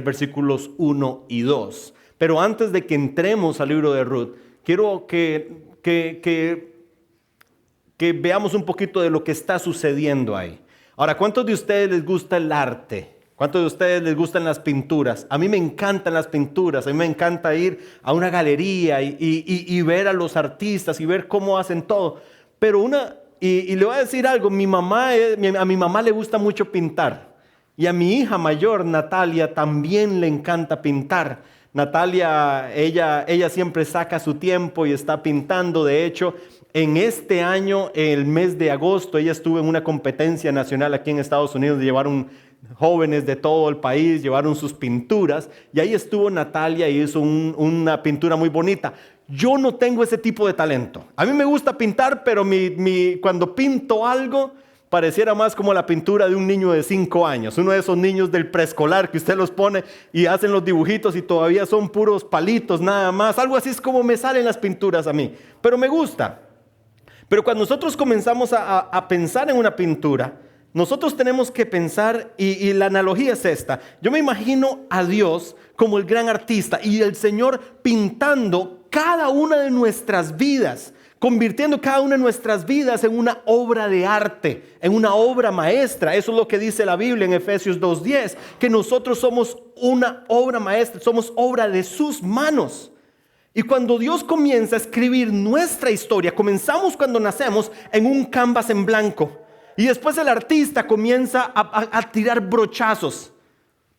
versículos 1 y 2. Pero antes de que entremos al libro de Ruth, quiero que veamos un poquito de lo que está sucediendo ahí. Ahora, ¿cuántos de ustedes les gusta el arte? ¿Cuántos de ustedes les gustan las pinturas? A mí me encantan las pinturas, a mí me encanta ir a una galería y ver a los artistas y ver cómo hacen todo. Pero y le voy a decir algo, a mi mamá le gusta mucho pintar. Y a mi hija mayor, Natalia, también le encanta pintar. Natalia, ella siempre saca su tiempo y está pintando. De hecho, en este año, el mes de agosto, ella estuvo en una competencia nacional aquí en Estados Unidos. Llevaron jóvenes de todo el país, llevaron sus pinturas. Y ahí estuvo Natalia y hizo una pintura muy bonita. Yo no tengo ese tipo de talento. A mí me gusta pintar, pero cuando pinto algo, pareciera más como la pintura de un niño de 5 años, uno de esos niños del preescolar que usted los pone y hacen los dibujitos y todavía son puros palitos nada más. Algo así es como me salen las pinturas a mí, pero me gusta. Pero cuando nosotros comenzamos a pensar en una pintura, nosotros tenemos que pensar, y la analogía es esta. Yo me imagino a Dios como el gran artista y el Señor pintando cada una de nuestras vidas, convirtiendo cada una de nuestras vidas en una obra de arte, en una obra maestra. Eso es lo que dice la Biblia en Efesios 2:10, que nosotros somos una obra maestra, somos obra de sus manos. Y cuando Dios comienza a escribir nuestra historia, comenzamos cuando nacemos en un canvas en blanco. Y después el artista comienza a tirar brochazos.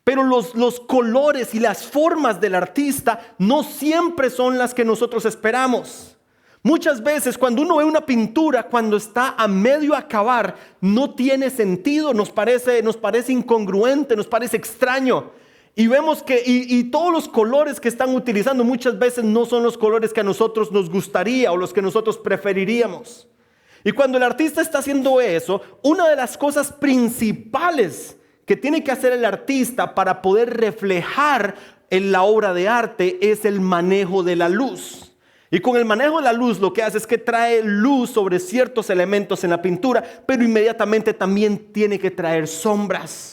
Pero los colores y las formas del artista no siempre son las que nosotros esperamos. Muchas veces cuando uno ve una pintura, cuando está a medio acabar, no tiene sentido, nos parece incongruente, nos parece extraño. Y vemos que y todos los colores que están utilizando muchas veces no son los colores que a nosotros nos gustaría o los que nosotros preferiríamos. Y cuando el artista está haciendo eso, una de las cosas principales que tiene que hacer el artista para poder reflejar en la obra de arte es el manejo de la luz. Y con el manejo de la luz lo que hace es que trae luz sobre ciertos elementos en la pintura, pero inmediatamente también tiene que traer sombras.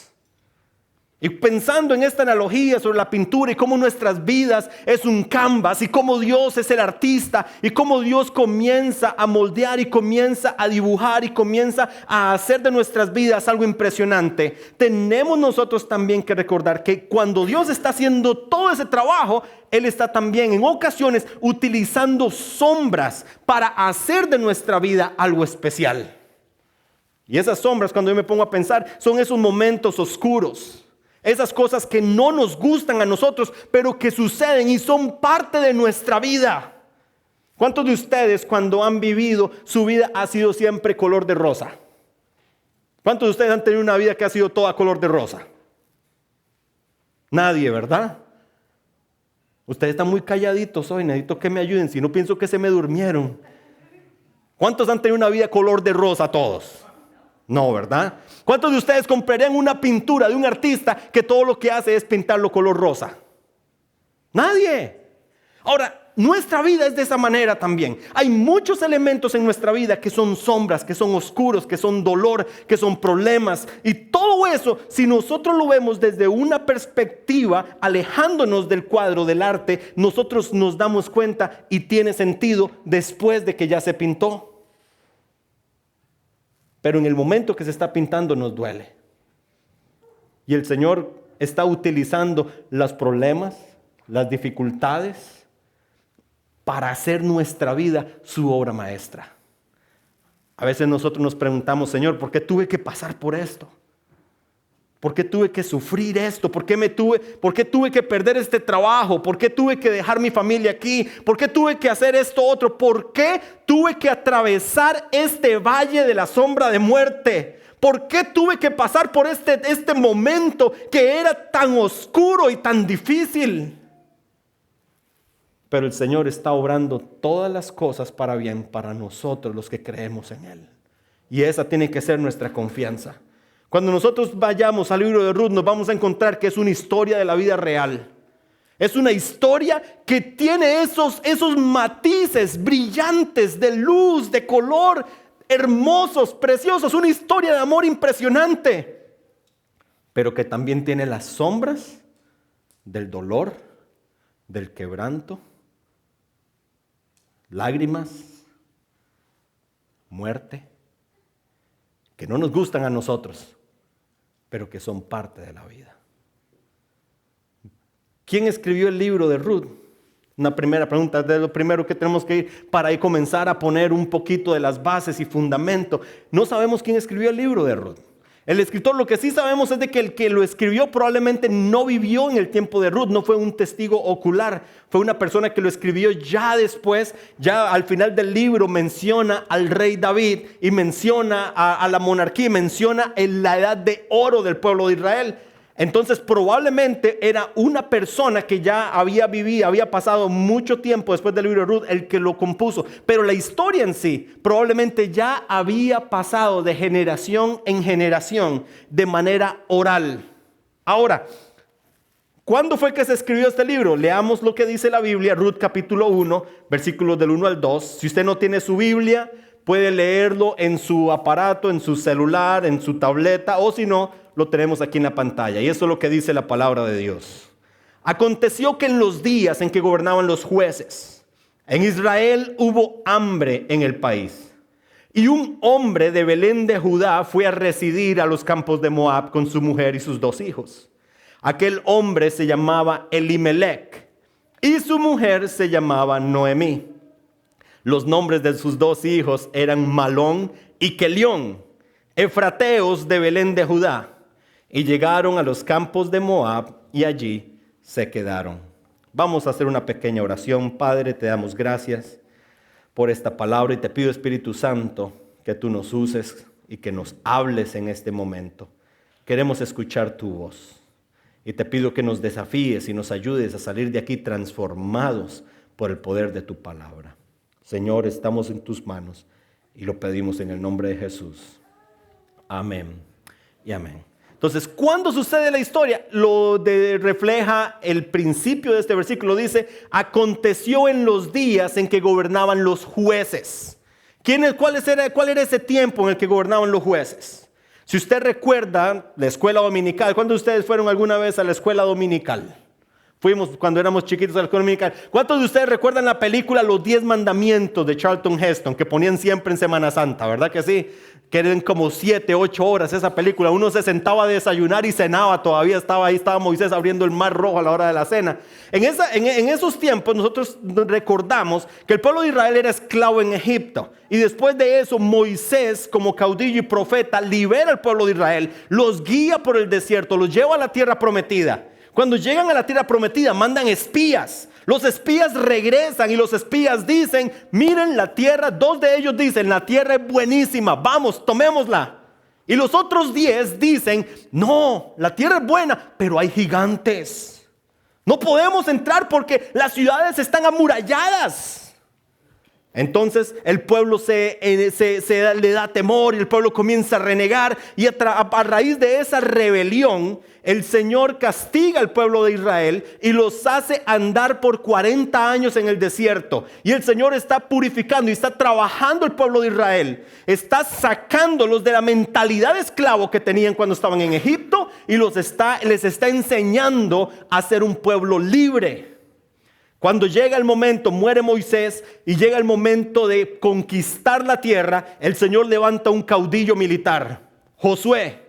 Y pensando en esta analogía sobre la pintura y cómo nuestras vidas es un canvas y cómo Dios es el artista y cómo Dios comienza a moldear y comienza a dibujar y comienza a hacer de nuestras vidas algo impresionante, tenemos nosotros también que recordar que cuando Dios está haciendo todo ese trabajo, Él está también en ocasiones utilizando sombras para hacer de nuestra vida algo especial. Y esas sombras, cuando yo me pongo a pensar, son esos momentos oscuros. Esas cosas que no nos gustan a nosotros, pero que suceden y son parte de nuestra vida. ¿Cuántos de ustedes cuando han vivido, su vida ha sido siempre color de rosa? ¿Cuántos de ustedes han tenido una vida que ha sido toda color de rosa? Nadie, ¿verdad? Ustedes están muy calladitos hoy, necesito que me ayuden, si no pienso que se me durmieron. ¿Cuántos han tenido una vida color de rosa todos? No, ¿verdad? ¿Cuántos de ustedes comprarían una pintura de un artista que todo lo que hace es pintarlo color rosa? Nadie. Ahora, nuestra vida es de esa manera también. Hay muchos elementos en nuestra vida que son sombras, que son oscuros, que son dolor, que son problemas. Y todo eso, si nosotros lo vemos desde una perspectiva, alejándonos del cuadro del arte, nosotros nos damos cuenta y tiene sentido después de que ya se pintó. Pero en el momento que se está pintando nos duele. Y el Señor está utilizando los problemas, las dificultades, para hacer nuestra vida su obra maestra. A veces nosotros nos preguntamos, Señor, ¿por qué tuve que pasar por esto? ¿Por qué tuve que sufrir esto? ¿Por qué tuve que perder este trabajo? ¿Por qué tuve que dejar mi familia aquí? ¿Por qué tuve que hacer esto otro? ¿Por qué tuve que atravesar este valle de la sombra de muerte? ¿Por qué tuve que pasar por este momento que era tan oscuro y tan difícil? Pero el Señor está obrando todas las cosas para bien para nosotros los que creemos en Él. Y esa tiene que ser nuestra confianza. Cuando nosotros vayamos al libro de Ruth nos vamos a encontrar que es una historia de la vida real. Es una historia que tiene esos matices brillantes de luz, de color, hermosos, preciosos. Una historia de amor impresionante. Pero que también tiene las sombras del dolor, del quebranto, lágrimas, muerte, que no nos gustan a nosotros, pero que son parte de la vida. ¿Quién escribió el libro de Ruth? Una primera pregunta, de lo primero que tenemos que ir para ahí comenzar a poner un poquito de las bases y fundamento. No sabemos quién escribió el libro de Ruth. El escritor, lo que sí sabemos es de que el que lo escribió probablemente no vivió en el tiempo de Ruth, no fue un testigo ocular, fue una persona que lo escribió ya después, ya al final del libro menciona al rey David y menciona a la monarquía, menciona en la edad de oro del pueblo de Israel. Entonces probablemente era una persona que ya había vivido, había pasado mucho tiempo después del libro de Ruth el que lo compuso. Pero la historia en sí probablemente ya había pasado de generación en generación de manera oral. Ahora, ¿cuándo fue que se escribió este libro? Leamos lo que dice la Biblia, Ruth capítulo 1, versículos del 1 al 2. Si usted no tiene su Biblia, puede leerlo en su aparato, en su celular, en su tableta, o si no, lo tenemos aquí en la pantalla. Y eso es lo que dice la palabra de Dios. Aconteció que en los días en que gobernaban los jueces, en Israel hubo hambre en el país. Y un hombre de Belén de Judá fue a residir a los campos de Moab con su mujer y sus 2 hijos. Aquel hombre se llamaba Elimelech y su mujer se llamaba Noemí. Los nombres de sus 2 hijos eran Malón y Kelión, efrateos de Belén de Judá. Y llegaron a los campos de Moab y allí se quedaron. Vamos a hacer una pequeña oración. Padre, te damos gracias por esta palabra y te pido, Espíritu Santo, que tú nos uses y que nos hables en este momento. Queremos escuchar tu voz y te pido que nos desafíes y nos ayudes a salir de aquí transformados por el poder de tu palabra. Señor, estamos en tus manos y lo pedimos en el nombre de Jesús. Amén y amén. Entonces, ¿cuándo sucede la historia? Refleja el principio de este versículo. Dice, aconteció en los días en que gobernaban los jueces. ¿Cuál era ese tiempo en el que gobernaban los jueces? Si usted recuerda la escuela dominical, ¿cuántos de ustedes fueron alguna vez a la escuela dominical? Fuimos cuando éramos chiquitos a la escuela dominical. ¿Cuántos de ustedes recuerdan la película Los 10 Mandamientos de Charlton Heston que ponían siempre en Semana Santa? ¿Verdad que sí? Que eran como 7, 8 horas esa película. Uno se sentaba a desayunar y cenaba. Todavía estaba Moisés abriendo el mar rojo a la hora de la cena. En esos tiempos nosotros recordamos que el pueblo de Israel era esclavo en Egipto. Y después de eso Moisés, como caudillo y profeta, libera al pueblo de Israel. Los guía por el desierto, los lleva a la tierra prometida. Cuando llegan a la tierra prometida, mandan espías. Los espías regresan y los espías dicen, miren la tierra. 2 de ellos dicen, la tierra es buenísima, vamos, tomémosla. Y los otros 10 dicen, no, la tierra es buena, pero hay gigantes. No podemos entrar porque las ciudades están amuralladas. Entonces el pueblo le da temor y el pueblo comienza a renegar. Y a raíz de esa rebelión, el Señor castiga al pueblo de Israel y los hace andar por 40 años en el desierto. Y el Señor está purificando y está trabajando el pueblo de Israel. Está sacándolos de la mentalidad de esclavo que tenían cuando estaban en Egipto y les está enseñando a ser un pueblo libre. Cuando llega el momento, muere Moisés y llega el momento de conquistar la tierra, el Señor levanta un caudillo militar, Josué,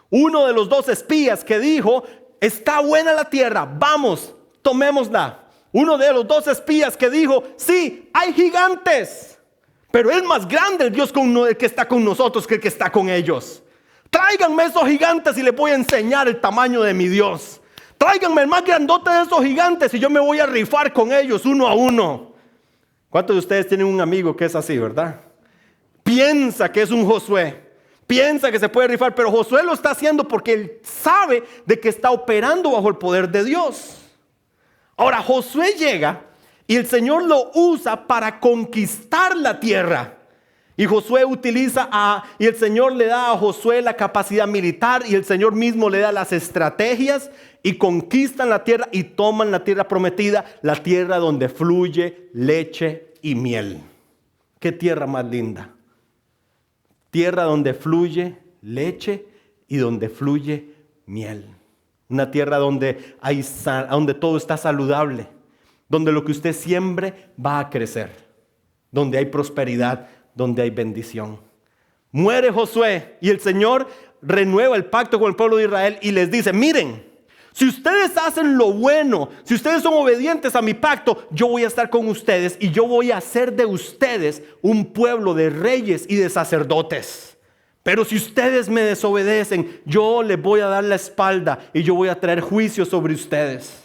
uno de los 2 espías que dijo, está buena la tierra, vamos, tomémosla. Uno de los 2 espías que dijo, sí, hay gigantes, pero es más grande el Dios que está con nosotros que el que está con ellos. Tráiganme esos gigantes y les voy a enseñar el tamaño de mi Dios. Tráiganme el más grandote de esos gigantes y yo me voy a rifar con ellos 1 a 1. ¿Cuántos de ustedes tienen un amigo que es así, verdad? Piensa que es un Josué. Piensa que se puede rifar, pero Josué lo está haciendo porque él sabe de que está operando bajo el poder de Dios. Ahora Josué llega y el Señor lo usa para conquistar la tierra. Y Josué y el Señor le da a Josué la capacidad militar y el Señor mismo le da las estrategias y conquistan la tierra y toman la tierra prometida, la tierra donde fluye leche y miel. ¿Qué tierra más linda? Tierra donde fluye leche y donde fluye miel. Una tierra donde donde todo está saludable, donde lo que usted siembre va a crecer, donde hay prosperidad, donde hay bendición. Muere Josué y el Señor renueva el pacto con el pueblo de Israel y les dice, miren, si ustedes hacen lo bueno, si ustedes son obedientes a mi pacto, yo voy a estar con ustedes y yo voy a hacer de ustedes un pueblo de reyes y de sacerdotes. Pero si ustedes me desobedecen, yo les voy a dar la espalda y yo voy a traer juicio sobre ustedes.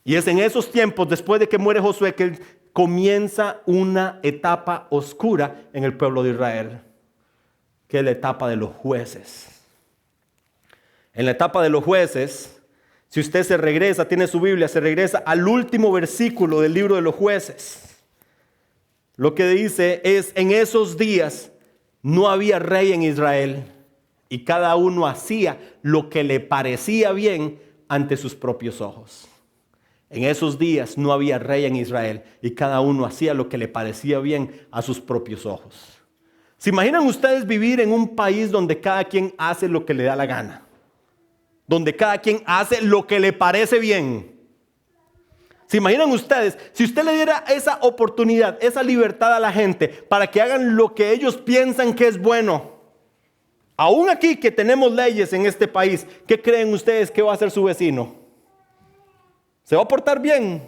Y es en esos tiempos, después de que muere Josué, que comienza una etapa oscura en el pueblo de Israel, que es la etapa de los jueces. En la etapa de los jueces, si usted se regresa, tiene su Biblia, se regresa al último versículo del libro de los jueces. Lo que dice es, en esos días no había rey en Israel y cada uno hacía lo que le parecía bien ante sus propios ojos. En esos días no había rey en Israel y cada uno hacía lo que le parecía bien a sus propios ojos. ¿Se imaginan ustedes vivir en un país donde cada quien hace lo que le da la gana? Donde cada quien hace lo que le parece bien. ¿Se imaginan ustedes, si usted le diera esa oportunidad, esa libertad a la gente para que hagan lo que ellos piensan que es bueno? Aún aquí que tenemos leyes en este país, ¿qué creen ustedes que va a hacer su vecino? ¿Se va a portar bien?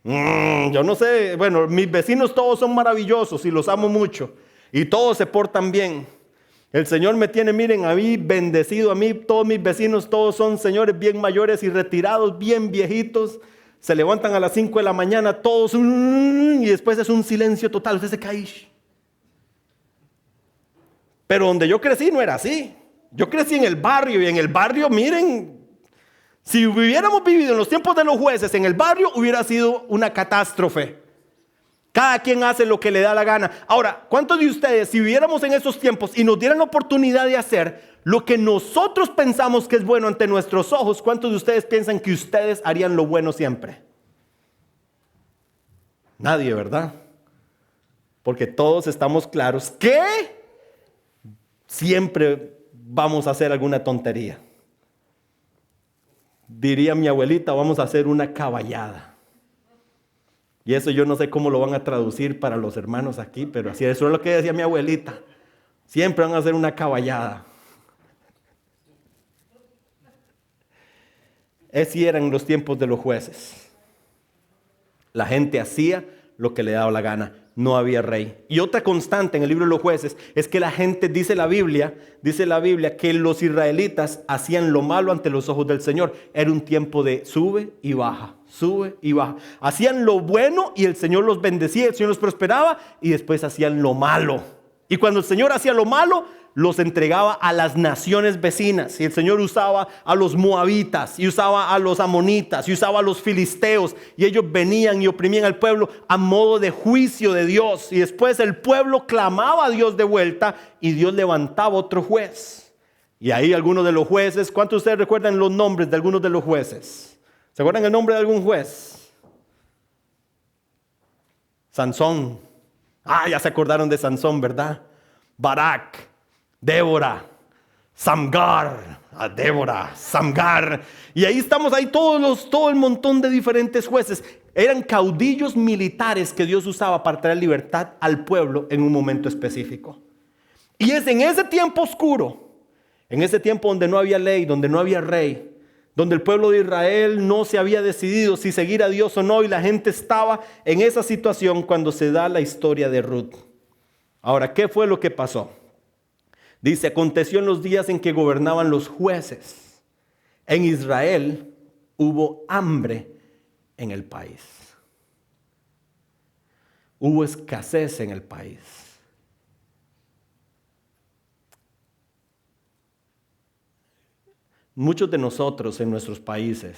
Yo no sé, bueno, mis vecinos todos son maravillosos y los amo mucho y todos se portan bien. El Señor me tiene, miren, a mí bendecido, a mí todos mis vecinos, todos son señores bien mayores y retirados, bien viejitos. Se levantan a las 5 de la mañana todos y después es un silencio total, usted se cae. Pero donde yo crecí no era así. Yo crecí en el barrio y en el barrio, miren, si hubiéramos vivido en los tiempos de los jueces, en el barrio hubiera sido una catástrofe. Cada quien hace lo que le da la gana. Ahora, ¿cuántos de ustedes, si viviéramos en esos tiempos y nos dieran la oportunidad de hacer lo que nosotros pensamos que es bueno ante nuestros ojos, cuántos de ustedes piensan que ustedes harían lo bueno siempre? Nadie, ¿verdad? Porque todos estamos claros que siempre vamos a hacer alguna tontería. Diría mi abuelita, vamos a hacer una caballada. Y eso yo no sé cómo lo van a traducir para los hermanos aquí, pero así eso es lo que decía mi abuelita. Siempre van a hacer una caballada. Así eran los tiempos de los jueces. La gente hacía lo que le daba la gana. No había rey. Y otra constante en el libro de los jueces es que la gente, dice la Biblia que los israelitas hacían lo malo ante los ojos del Señor. Era un tiempo de sube y baja, sube y baja. Hacían lo bueno y el Señor los bendecía, el Señor los prosperaba, y después hacían lo malo. Y cuando el Señor hacía lo malo, los entregaba a las naciones vecinas. Y el Señor usaba a los moabitas, y usaba a los amonitas, y usaba a los filisteos. Y ellos venían y oprimían al pueblo a modo de juicio de Dios. Y después el pueblo clamaba a Dios de vuelta, y Dios levantaba otro juez. Y ahí algunos de los jueces, ¿cuántos de ustedes recuerdan los nombres de algunos de los jueces? ¿Se acuerdan el nombre de algún juez? Sansón. Ya se acordaron de Sansón, ¿verdad? Barak, Débora, Samgar, Samgar. Y ahí estamos, ahí todo el montón de diferentes jueces. Eran caudillos militares que Dios usaba para traer libertad al pueblo en un momento específico. Y es en ese tiempo oscuro, en ese tiempo donde no había ley, donde no había rey, donde el pueblo de Israel no se había decidido si seguir a Dios o no, y la gente estaba en esa situación cuando se da la historia de Ruth. Ahora, ¿qué fue lo que pasó? Dice, aconteció en los días en que gobernaban los jueces. En Israel hubo hambre en el país. Hubo escasez en el país. Muchos de nosotros en nuestros países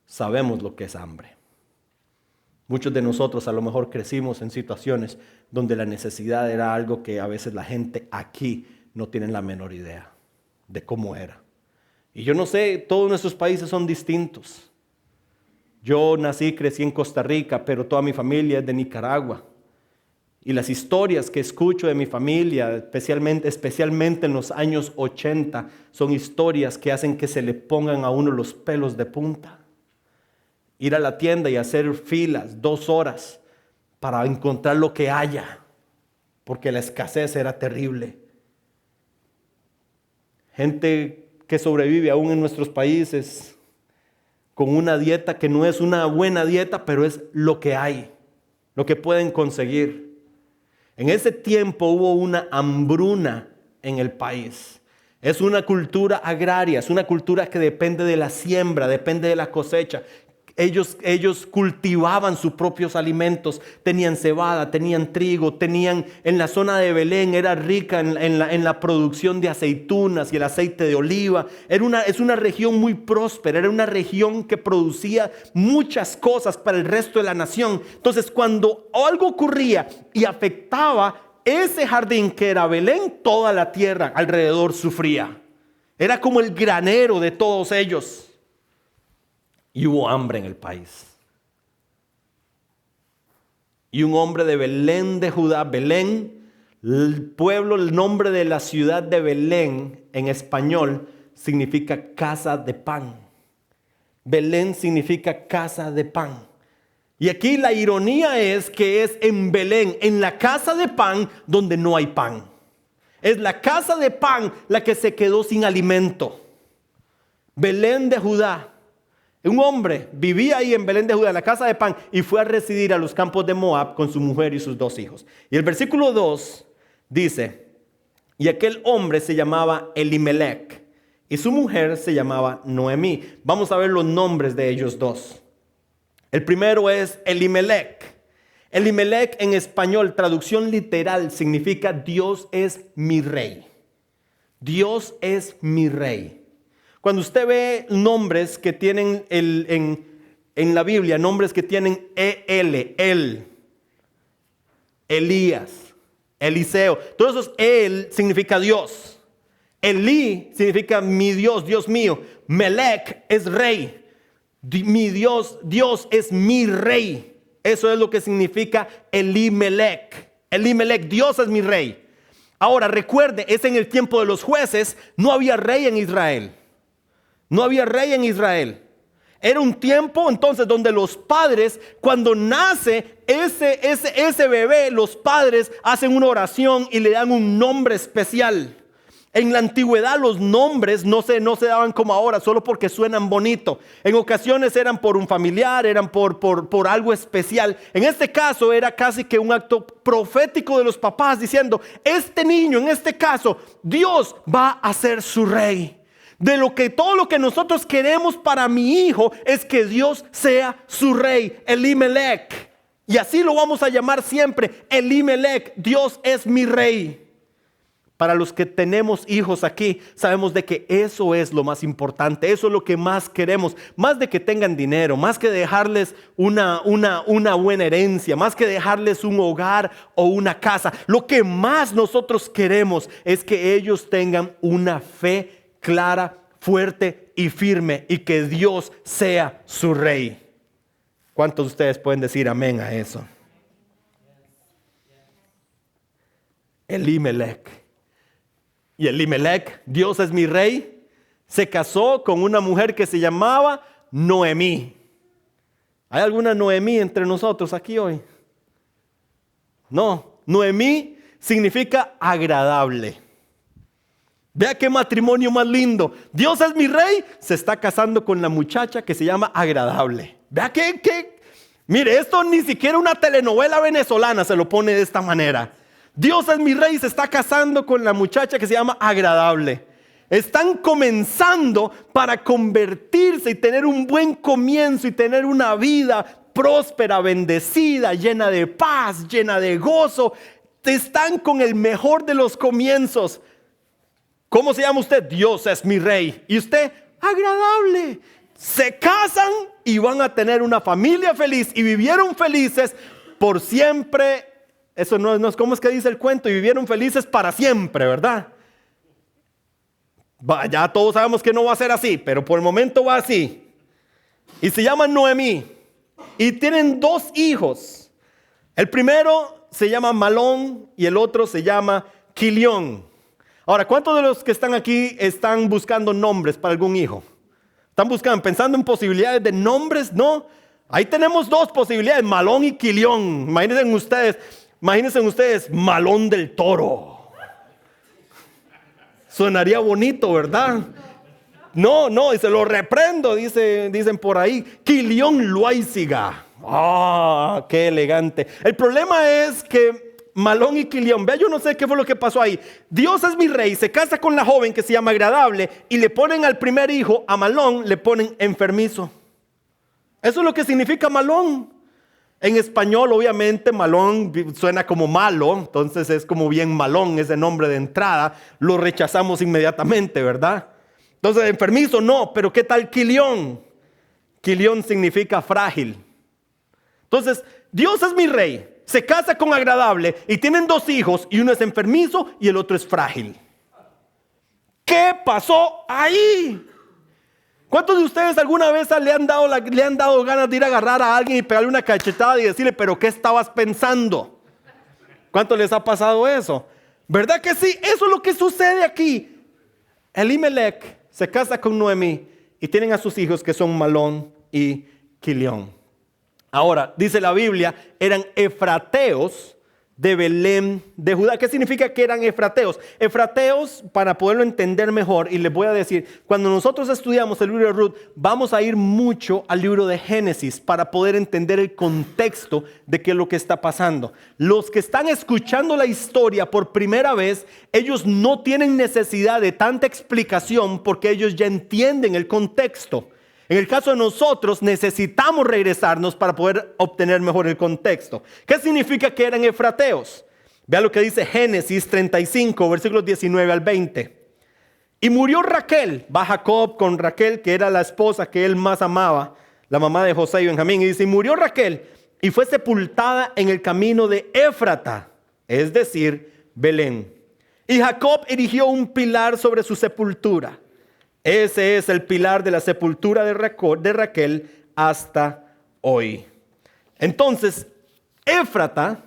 sabemos lo que es hambre. Muchos de nosotros a lo mejor crecimos en situaciones donde la necesidad era algo que a veces la gente aquí no tiene la menor idea de cómo era. Y yo no sé, todos nuestros países son distintos. Yo nací y crecí en Costa Rica, pero toda mi familia es de Nicaragua. Y las historias que escucho de mi familia, especialmente en los años 80, son historias que hacen que se le pongan a uno los pelos de punta. Ir a la tienda y hacer filas 2 horas para encontrar lo que haya, porque la escasez era terrible. Gente que sobrevive aún en nuestros países con una dieta que no es una buena dieta, pero es lo que hay, lo que pueden conseguir. En ese tiempo hubo una hambruna en el país. Es una cultura agraria, es una cultura que depende de la siembra, depende de la cosecha. Ellos cultivaban sus propios alimentos, tenían cebada, tenían trigo, en la zona de Belén era rica en la producción de aceitunas y el aceite de oliva. Es una región muy próspera, era una región que producía muchas cosas para el resto de la nación. Entonces, cuando algo ocurría y afectaba ese jardín que era Belén, toda la tierra alrededor sufría. Era como el granero de todos ellos. Y hubo hambre en el país. Y un hombre de Belén de Judá, Belén, el pueblo, el nombre de la ciudad de Belén en español significa casa de pan. Belén significa casa de pan. Y aquí la ironía es que es en Belén, en la casa de pan, donde no hay pan. Es la casa de pan la que se quedó sin alimento. Belén de Judá. Un hombre vivía ahí en Belén de Judá, en la casa de pan, y fue a residir a los campos de Moab con su mujer y sus 2 hijos. Y el versículo 2 dice, y aquel hombre se llamaba Elimelech, y su mujer se llamaba Noemí. Vamos a ver los nombres de ellos dos. El primero es Elimelech. Elimelech en español, traducción literal, significa Dios es mi rey. Dios es mi rey. Cuando usted ve nombres que tienen en la Biblia, nombres que tienen el, Elías, Eliseo, todos esos el significa Dios. Elí significa mi Dios, Dios mío. Melech es rey. Mi Dios, Dios es mi rey. Eso es lo que significa Elimelech. Elimelech, Dios es mi rey. Ahora recuerde, es en el tiempo de los jueces, no había rey en Israel. No había rey en Israel. Era un tiempo entonces donde los padres, cuando nace ese bebé, los padres hacen una oración y le dan un nombre especial. En la antigüedad los nombres no se daban como ahora, solo porque suenan bonito. En ocasiones eran por un familiar, eran por algo especial. En este caso era casi que un acto profético de los papás diciendo, este niño, en este caso, Dios va a ser su rey. Todo lo que nosotros queremos para mi hijo es que Dios sea su rey, Elimelech. Y así lo vamos a llamar siempre, Elimelech, Dios es mi rey. Para los que tenemos hijos aquí, sabemos de que eso es lo más importante, eso es lo que más queremos, más de que tengan dinero, más que dejarles una buena herencia, más que dejarles un hogar o una casa. Lo que más nosotros queremos es que ellos tengan una fe clara, fuerte y firme, y que Dios sea su rey. ¿Cuántos de ustedes pueden decir amén a eso? Elimelech. Y Elimelech, Dios es mi rey, se casó con una mujer que se llamaba Noemí. ¿Hay alguna Noemí entre nosotros aquí hoy? No, Noemí significa agradable. Vea qué matrimonio más lindo. Dios es mi rey, se está casando con la muchacha que se llama agradable. Vea que mire, esto ni siquiera una telenovela venezolana se lo pone de esta manera. Dios es mi rey, se está casando con la muchacha que se llama agradable. Están comenzando para convertirse y tener un buen comienzo y tener una vida próspera, bendecida, llena de paz, llena de gozo. Están con el mejor de los comienzos. ¿Cómo se llama usted? Dios es mi rey. ¿Y usted? Agradable. Se casan y van a tener una familia feliz y vivieron felices por siempre. Eso no es como es que dice el cuento, y vivieron felices para siempre, ¿verdad? Ya todos sabemos que no va a ser así, pero por el momento va así. Y se llama Noemí y tienen 2 hijos. El primero se llama Malón y el otro se llama Quilión. Ahora, ¿cuántos de los que están aquí están buscando nombres para algún hijo? ¿Están buscando, pensando en posibilidades de nombres? No. Ahí tenemos dos posibilidades, Malón y Quilión. Imagínense ustedes, Malón del Toro. Sonaría bonito, ¿verdad? No, y se lo reprendo, dicen por ahí. Quilión Loaiziga. ¡Ah, qué elegante! El problema es que Malón y Quilión, vea, yo no sé qué fue lo que pasó ahí. Dios es mi rey, se casa con la joven que se llama Agradable y le ponen al primer hijo, a Malón, le ponen enfermizo. Eso es lo que significa Malón. En español, obviamente, Malón suena como malo, entonces es como bien Malón ese nombre de entrada. Lo rechazamos inmediatamente, ¿verdad? Entonces, enfermizo no, pero ¿qué tal Quilión? Quilión significa frágil. Entonces, Dios es mi rey, se casa con Agradable y tienen dos hijos y uno es enfermizo y el otro es frágil. ¿Qué pasó ahí? ¿Cuántos de ustedes alguna vez le han dado ganas de ir a agarrar a alguien y pegarle una cachetada y decirle, pero ¿qué estabas pensando? ¿Cuántos les ha pasado eso? ¿Verdad que sí? Eso es lo que sucede aquí. Elimelech se casa con Noemí y tienen a sus hijos que son Malón y Quilión. Ahora, dice la Biblia, eran efrateos de Belén de Judá. ¿Qué significa que eran efrateos? Efrateos, para poderlo entender mejor, y les voy a decir, cuando nosotros estudiamos el libro de Ruth, vamos a ir mucho al libro de Génesis para poder entender el contexto de qué es lo que está pasando. Los que están escuchando la historia por primera vez, ellos no tienen necesidad de tanta explicación porque ellos ya entienden el contexto. En el caso de nosotros necesitamos regresarnos para poder obtener mejor el contexto. ¿Qué significa que eran efrateos? Vea lo que dice Génesis 35, versículos 19 al 20. Y murió Raquel, va Jacob con Raquel, que era la esposa que él más amaba, la mamá de José y Benjamín. Y dice, y murió Raquel y fue sepultada en el camino de Éfrata, es decir, Belén. Y Jacob erigió un pilar sobre su sepultura. Ese es el pilar de la sepultura de Raquel hasta hoy. Entonces, Éfrata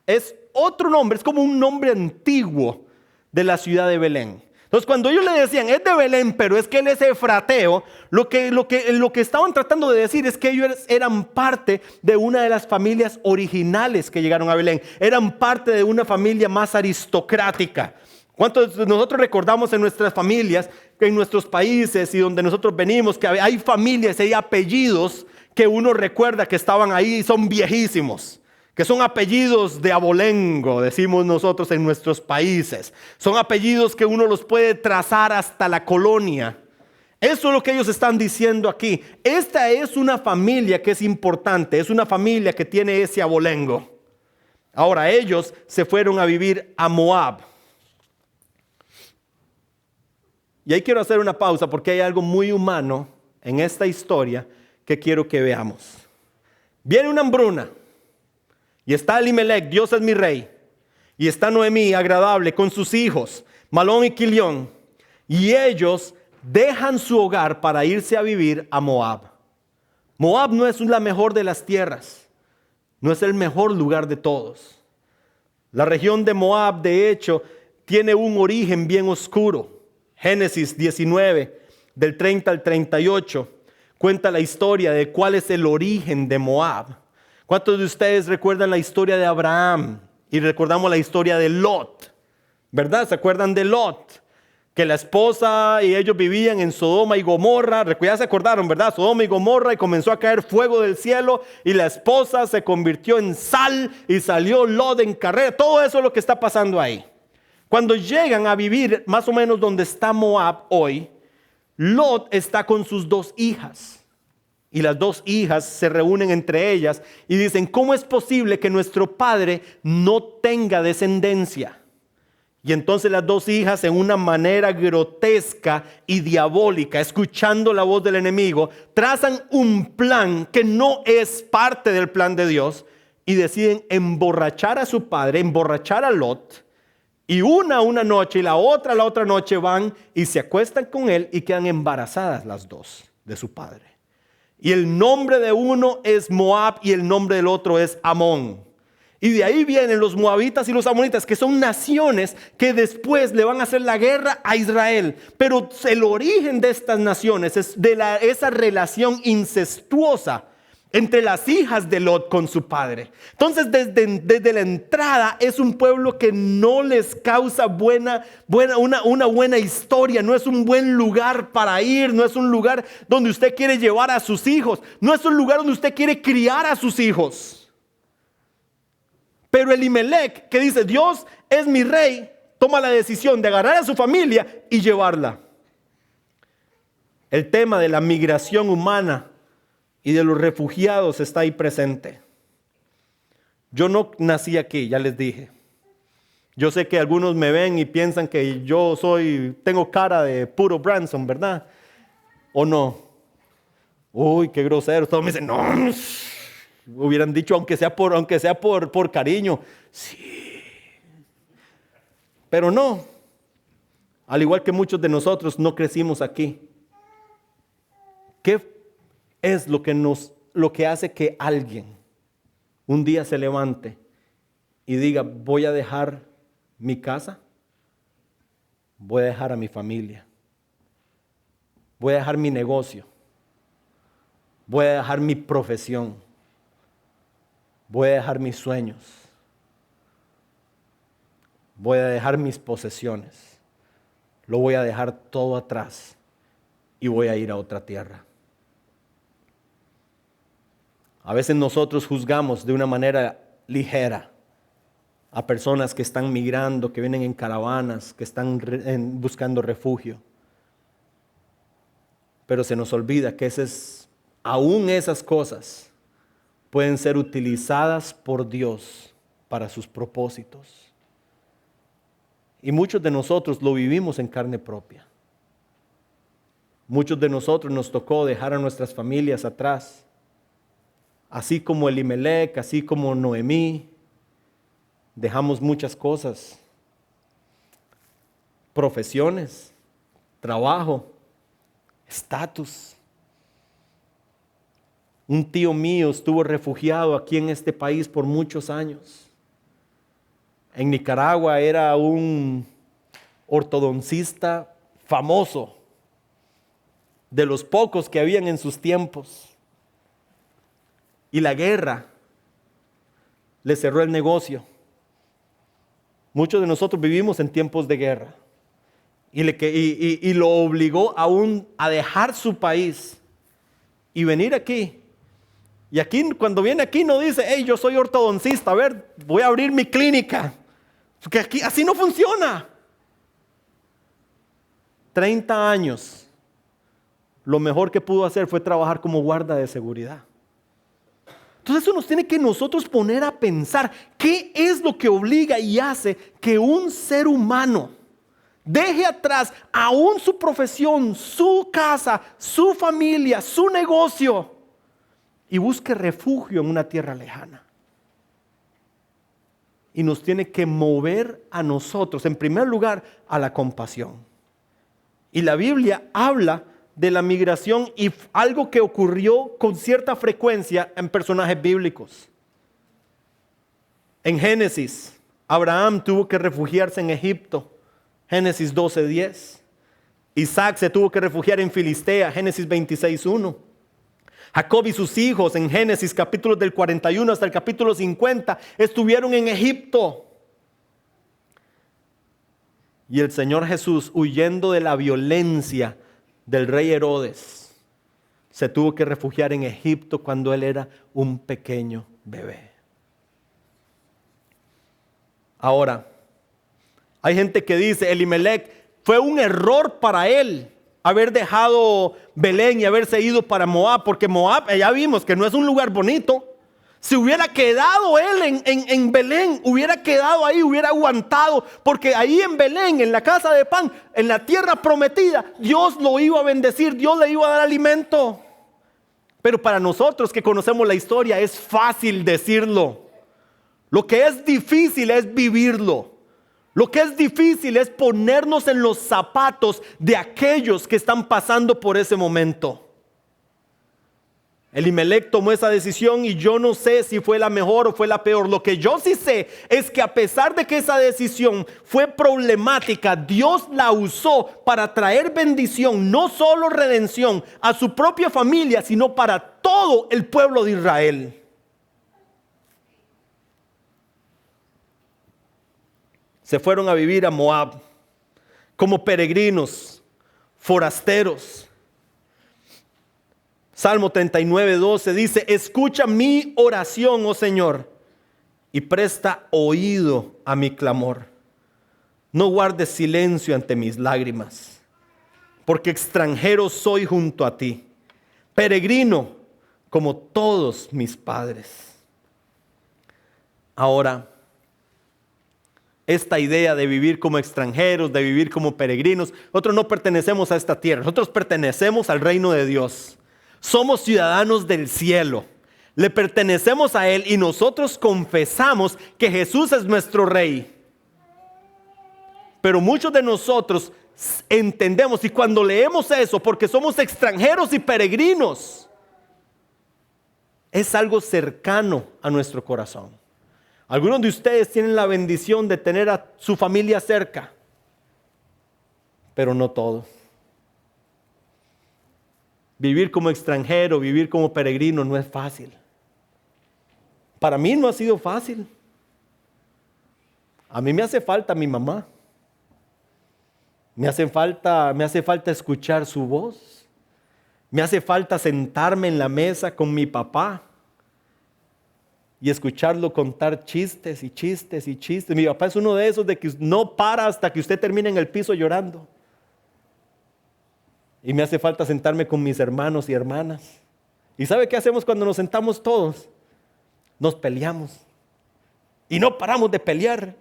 es otro nombre, es como un nombre antiguo de la ciudad de Belén. Entonces, cuando ellos le decían, es de Belén, pero es que él es efrateo, lo que estaban tratando de decir es que ellos eran parte de una de las familias originales que llegaron a Belén. Eran parte de una familia más aristocrática. ¿Cuántos de nosotros recordamos en nuestras familias, en nuestros países y donde nosotros venimos, que hay familias, hay apellidos que uno recuerda que estaban ahí y son viejísimos? Que son apellidos de abolengo, decimos nosotros en nuestros países. Son apellidos que uno los puede trazar hasta la colonia. Eso es lo que ellos están diciendo aquí. Esta es una familia que es importante, es una familia que tiene ese abolengo. Ahora ellos se fueron a vivir a Moab. Y ahí quiero hacer una pausa porque hay algo muy humano en esta historia que quiero que veamos. Viene una hambruna y está Elimelech, Dios es mi rey, y está Noemí, Agradable, con sus hijos, Malón y Quilión, y ellos dejan su hogar para irse a vivir a Moab. Moab no es la mejor de las tierras, no es el mejor lugar de todos. La región de Moab, de hecho, tiene un origen bien oscuro. Génesis 19, del 30 al 38, cuenta la historia de cuál es el origen de Moab. ¿Cuántos de ustedes recuerdan la historia de Abraham? Y recordamos la historia de Lot, ¿verdad? ¿Se acuerdan de Lot? Que la esposa y ellos vivían en Sodoma y Gomorra. Ya se acordaron, ¿verdad? Sodoma y Gomorra, y comenzó a caer fuego del cielo y la esposa se convirtió en sal y salió Lot en carrera. Todo eso es lo que está pasando ahí. Cuando llegan a vivir más o menos donde está Moab hoy, Lot está con sus dos hijas. Y las dos hijas se reúnen entre ellas y dicen, ¿cómo es posible que nuestro padre no tenga descendencia? Y entonces las dos hijas, en una manera grotesca y diabólica, escuchando la voz del enemigo, trazan un plan que no es parte del plan de Dios y deciden emborrachar a su padre, emborrachar a Lot. Y una noche y la otra noche van y se acuestan con él y quedan embarazadas las dos de su padre. Y el nombre de uno es Moab y el nombre del otro es Amón. Y de ahí vienen los moabitas y los amonitas, que son naciones que después le van a hacer la guerra a Israel. Pero el origen de estas naciones es de esa relación incestuosa entre las hijas de Lot con su padre. Entonces desde la entrada es un pueblo que no les causa una buena historia. No es un buen lugar para ir, no es un lugar donde usted quiere llevar a sus hijos, no es un lugar donde usted quiere criar a sus hijos. Pero Elimelech, que dice Dios es mi rey, toma la decisión de agarrar a su familia y llevarla. El tema de la migración humana y de los refugiados está ahí presente. Yo no nací aquí, ya les dije. Yo sé que algunos me ven y piensan que tengo cara de puro Branson, ¿verdad? ¿O no? Uy, qué grosero. Todos me dicen, no. Hubieran dicho, aunque sea por cariño. Sí. Pero no. Al igual que muchos de nosotros no crecimos aquí. ¿Qué es lo que hace que alguien un día se levante y diga, voy a dejar mi casa, voy a dejar a mi familia, voy a dejar mi negocio, voy a dejar mi profesión, voy a dejar mis sueños, voy a dejar mis posesiones, lo voy a dejar todo atrás y voy a ir a otra tierra? A veces nosotros juzgamos de una manera ligera a personas que están migrando, que vienen en caravanas, que están buscando refugio. Pero se nos olvida que aún esas cosas pueden ser utilizadas por Dios para sus propósitos. Y muchos de nosotros lo vivimos en carne propia. Muchos de nosotros nos tocó dejar a nuestras familias atrás. Así como Elimelech, así como Noemí, dejamos muchas cosas, profesiones, trabajo, estatus. Un tío mío estuvo refugiado aquí en este país por muchos años. En Nicaragua era un ortodoncista famoso, de los pocos que habían en sus tiempos. Y la guerra le cerró el negocio. Muchos de nosotros vivimos en tiempos de guerra. Y lo obligó aún a dejar su país y venir aquí. Y aquí, cuando viene aquí, no dice, hey, yo soy ortodoncista, a ver, voy a abrir mi clínica. Porque aquí así no funciona. 30 años. Lo mejor que pudo hacer fue trabajar como guarda de seguridad. Entonces eso nos tiene que nosotros poner a pensar qué es lo que obliga y hace que un ser humano deje atrás aún su profesión, su casa, su familia, su negocio y busque refugio en una tierra lejana. Y nos tiene que mover a nosotros, en primer lugar, a la compasión. Y la Biblia habla de la migración y algo que ocurrió con cierta frecuencia en personajes bíblicos. En Génesis, Abraham tuvo que refugiarse en Egipto, Génesis 12:10. Isaac se tuvo que refugiar en Filistea, Génesis 26:1. Jacob y sus hijos en Génesis capítulos del 41 hasta el capítulo 50 estuvieron en Egipto. Y el Señor Jesús, huyendo de la violencia del rey Herodes, se tuvo que refugiar en Egipto cuando él era un pequeño bebé. Ahora, hay gente que dice, Elimelech fue un error para él haber dejado Belén y haberse ido para Moab, porque Moab, ya vimos que no es un lugar bonito. Si hubiera quedado él en Belén, hubiera quedado ahí, hubiera aguantado, porque ahí en Belén, en la casa de pan, en la tierra prometida, Dios lo iba a bendecir, Dios le iba a dar alimento. Pero para nosotros que conocemos la historia es fácil decirlo. Lo que es difícil es vivirlo. Lo que es difícil es ponernos en los zapatos de aquellos que están pasando por ese momento. Elimelec tomó esa decisión y yo no sé si fue la mejor o fue la peor. Lo que yo sí sé es que a pesar de que esa decisión fue problemática, Dios la usó para traer bendición, no solo redención a su propia familia, sino para todo el pueblo de Israel. Se fueron a vivir a Moab como peregrinos, forasteros. Salmo 39:12 dice: escucha mi oración, oh Señor, y presta oído a mi clamor. No guardes silencio ante mis lágrimas, porque extranjero soy junto a ti, peregrino como todos mis padres. Ahora, esta idea de vivir como extranjeros, de vivir como peregrinos, nosotros no pertenecemos a esta tierra, nosotros pertenecemos al reino de Dios. Somos ciudadanos del cielo, le pertenecemos a Él y nosotros confesamos que Jesús es nuestro Rey. Pero muchos de nosotros entendemos, y cuando leemos eso, porque somos extranjeros y peregrinos, es algo cercano a nuestro corazón. Algunos de ustedes tienen la bendición de tener a su familia cerca, pero no todos. Vivir como extranjero, vivir como peregrino no es fácil. Para mí no ha sido fácil. A mí me hace falta mi mamá. Me hace falta escuchar su voz. Me hace falta sentarme en la mesa con mi papá y escucharlo contar chistes y chistes y chistes. Mi papá es uno de esos de que no para hasta que usted termine en el piso llorando. Y me hace falta sentarme con mis hermanos y hermanas. ¿Y sabe qué hacemos cuando nos sentamos todos? Nos peleamos. Y no paramos de pelear.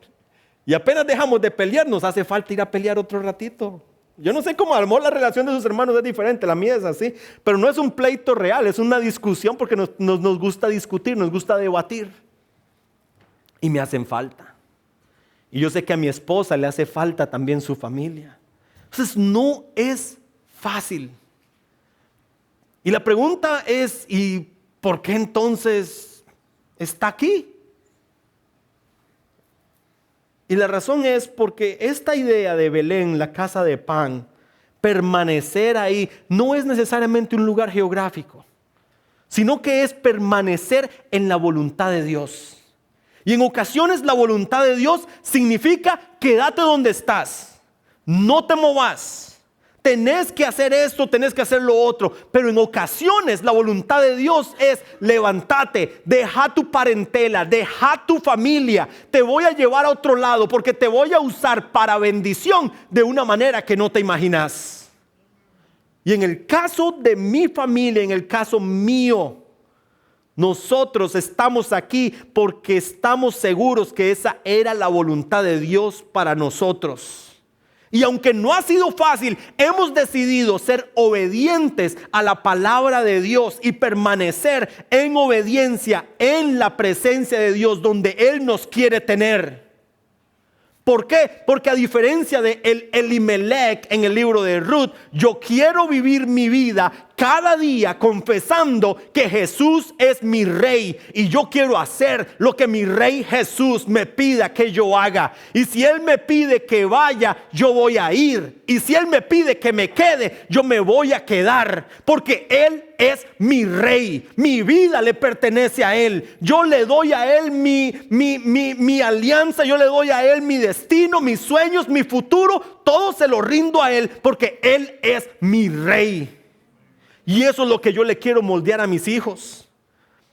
Y apenas dejamos de pelear, nos hace falta ir a pelear otro ratito. Yo no sé cómo armó la relación de sus hermanos, es diferente, la mía es así. Pero no es un pleito real, es una discusión porque nos gusta discutir, nos gusta debatir. Y me hacen falta. Y yo sé que a mi esposa le hace falta también su familia. Entonces no es fácil. Y la pregunta es, ¿y por qué entonces está aquí? Y la razón es porque esta idea de Belén, la casa de pan, permanecer ahí, no es necesariamente un lugar geográfico, sino que es permanecer en la voluntad de Dios. Y en ocasiones la voluntad de Dios significa quédate donde estás, no te movas. Tenés que hacer esto, tenés que hacer lo otro. Pero en ocasiones la voluntad de Dios es levántate, deja tu parentela, deja tu familia. Te voy a llevar a otro lado porque te voy a usar para bendición de una manera que no te imaginas. Y en el caso de mi familia, en el caso mío, nosotros estamos aquí porque estamos seguros que esa era la voluntad de Dios para nosotros. Y aunque no ha sido fácil, hemos decidido ser obedientes a la palabra de Dios y permanecer en obediencia en la presencia de Dios donde Él nos quiere tener. ¿Por qué? Porque a diferencia de Elimelec en el libro de Ruth, yo quiero vivir mi vida cada día confesando que Jesús es mi rey y yo quiero hacer lo que mi rey Jesús me pida que yo haga. Y si Él me pide que vaya, yo voy a ir. Y si Él me pide que me quede, yo me voy a quedar. Porque Él es mi rey. Mi vida le pertenece a Él. Yo le doy a Él mi alianza. Yo le doy a Él mi destino, mis sueños, mi futuro. Todo se lo rindo a Él porque Él es mi rey. Y eso es lo que yo le quiero moldear a mis hijos.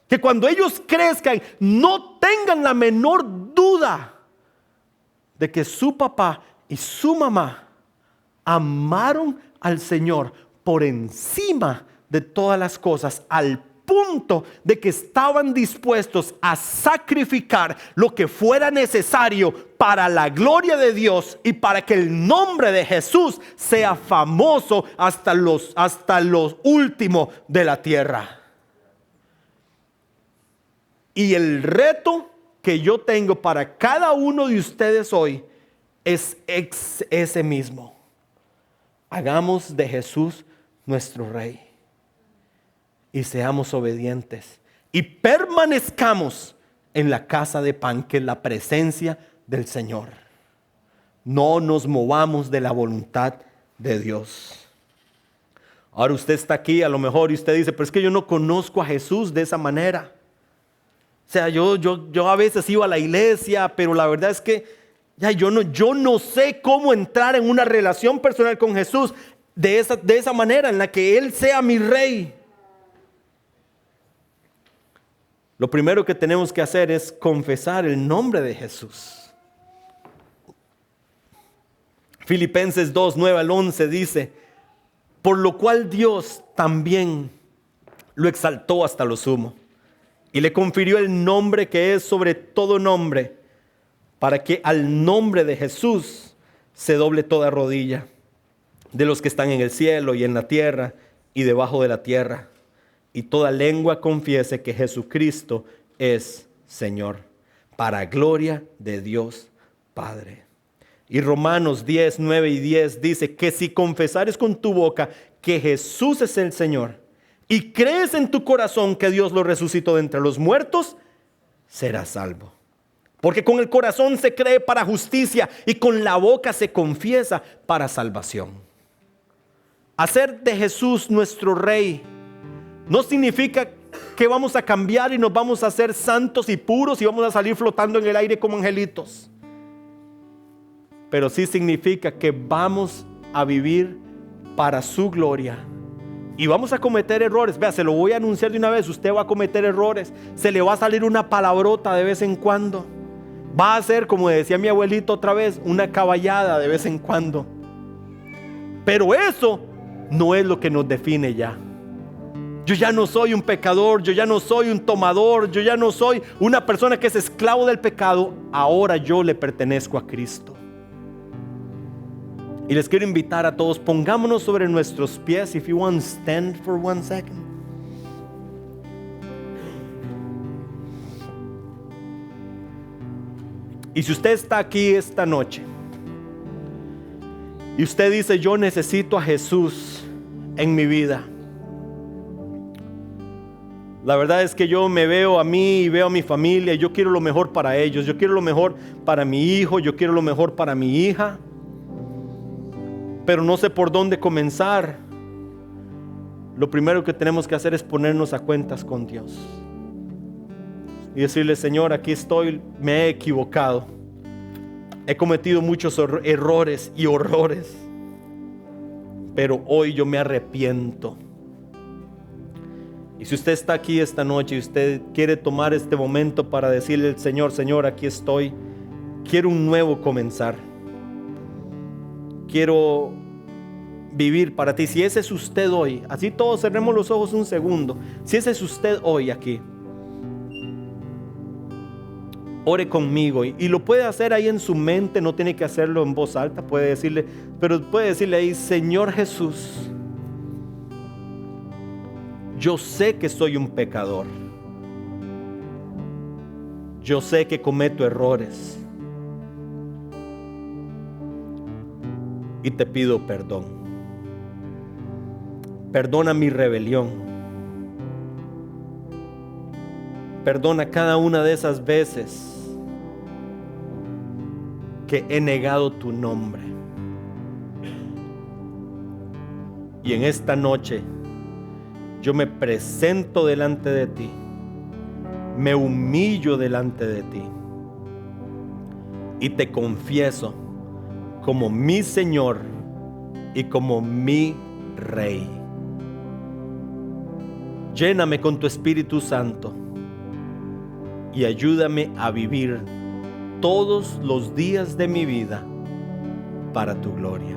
Que cuando ellos crezcan no tengan la menor duda de que su papá y su mamá amaron al Señor por encima de todas las cosas, al punto de que estaban dispuestos a sacrificar lo que fuera necesario para la gloria de Dios y para que el nombre de Jesús sea famoso hasta los últimos de la tierra. Y el reto que yo tengo para cada uno de ustedes hoy es ese mismo. Hagamos de Jesús nuestro Rey. y seamos obedientes y permanezcamos en la casa de pan, que es la presencia del Señor. No nos movamos de la voluntad de Dios. Ahora usted está aquí a lo mejor y usted dice, pero es que yo no conozco a Jesús de esa manera. O sea, yo a veces iba a la iglesia, pero la verdad es que yo no sé cómo entrar en una relación personal con Jesús de esa manera, en la que Él sea mi rey. Lo primero que tenemos que hacer es confesar el nombre de Jesús. Filipenses 2, 9 al 11 dice, por lo cual Dios también lo exaltó hasta lo sumo y le confirió el nombre que es sobre todo nombre, para que al nombre de Jesús se doble toda rodilla, de los que están en el cielo y en la tierra y debajo de la tierra, y toda lengua confiese que Jesucristo es Señor, para gloria de Dios Padre. Y Romanos 10, 9 y 10 dice que si confesares con tu boca que Jesús es el Señor y crees en tu corazón que Dios lo resucitó de entre los muertos, serás salvo. Porque con el corazón se cree para justicia y con la boca se confiesa para salvación. Hacer de Jesús nuestro Rey no significa que vamos a cambiar y nos vamos a hacer santos y puros y vamos a salir flotando en el aire como angelitos. Pero sí significa que vamos a vivir para su gloria. Y vamos a cometer errores. Vea, se lo voy a anunciar de una vez. Usted va a cometer errores. Se le va a salir una palabrota de vez en cuando. Va a ser, como decía mi abuelito otra vez, una caballada de vez en cuando. Pero eso no es lo que nos define ya. Yo ya no soy un pecador, yo ya no soy un tomador, yo ya no soy una persona que es esclavo del pecado. Ahora yo le pertenezco a Cristo. Y les quiero invitar a todos, pongámonos sobre nuestros pies. If you want, stand for 1 second. Y si usted está aquí esta noche y usted dice, yo necesito a Jesús en mi vida. La verdad es que yo me veo a mí y veo a mi familia y yo quiero lo mejor para ellos. Yo quiero lo mejor para mi hijo, yo quiero lo mejor para mi hija. Pero no sé por dónde comenzar. Lo primero que tenemos que hacer es ponernos a cuentas con Dios y decirle, Señor, aquí estoy, me he equivocado, he cometido muchos errores y horrores, pero hoy yo me arrepiento. Y si usted está aquí esta noche y usted quiere tomar este momento para decirle al Señor, Señor, aquí estoy, quiero un nuevo comenzar, quiero vivir para ti. Si ese es usted hoy, así todos cerremos los ojos un segundo. Si ese es usted hoy aquí, ore conmigo y lo puede hacer ahí en su mente, no tiene que hacerlo en voz alta, puede decirle, pero puede decirle ahí, Señor Jesús, yo sé que soy un pecador, yo sé que cometo errores y te pido perdón. Perdona mi rebelión. Perdona cada una de esas veces que he negado tu nombre. Y en esta noche yo me presento delante de ti. Me humillo delante de ti. Y te confieso como mi Señor y como mi Rey. Lléname con tu Espíritu Santo y ayúdame a vivir todos los días de mi vida para tu gloria.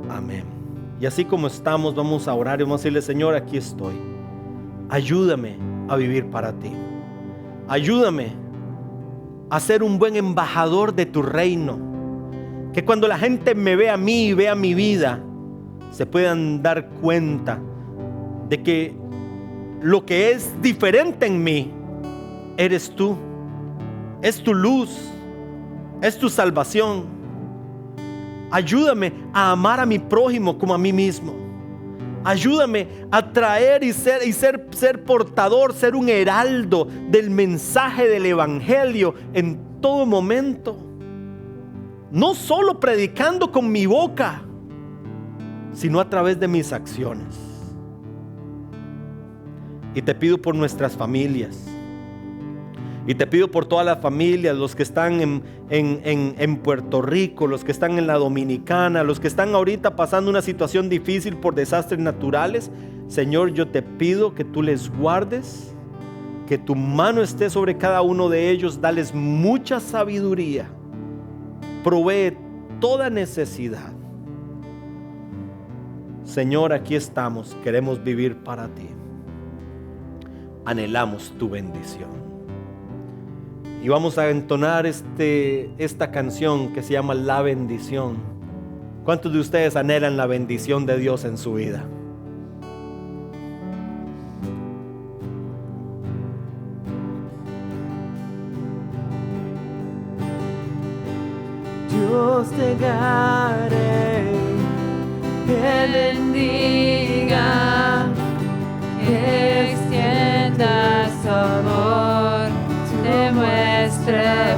Amén. Y así como estamos, vamos a orar y vamos a decirle, Señor, aquí estoy. Ayúdame a vivir para ti. Ayúdame a ser un buen embajador de tu reino. Que cuando la gente me vea a mí y vea mi vida, se puedan dar cuenta de que lo que es diferente en mí eres tú. Es tu luz, es tu salvación. Ayúdame a amar a mi prójimo como a mí mismo. Ayúdame a traer y ser portador, ser un heraldo del mensaje del evangelio en todo momento. No solo predicando con mi boca, sino a través de mis acciones. Y te pido por nuestras familias. Y te pido por todas las familias, los que están en Puerto Rico, los que están en la Dominicana, los que están ahorita pasando una situación difícil por desastres naturales. Señor, yo te pido que tú les guardes, que tu mano esté sobre cada uno de ellos, dales mucha sabiduría, provee toda necesidad. Señor, aquí estamos, queremos vivir para ti. Anhelamos tu bendición. Y vamos a entonar esta canción que se llama La Bendición. ¿Cuántos de ustedes anhelan la bendición de Dios en su vida? Dios te guarde, que bendiga, que extienda su amor, te muestre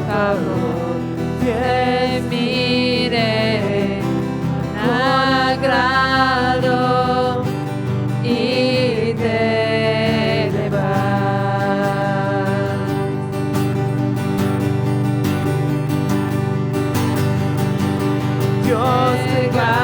favor, te mire con agrado y te levante. Dios te guarde.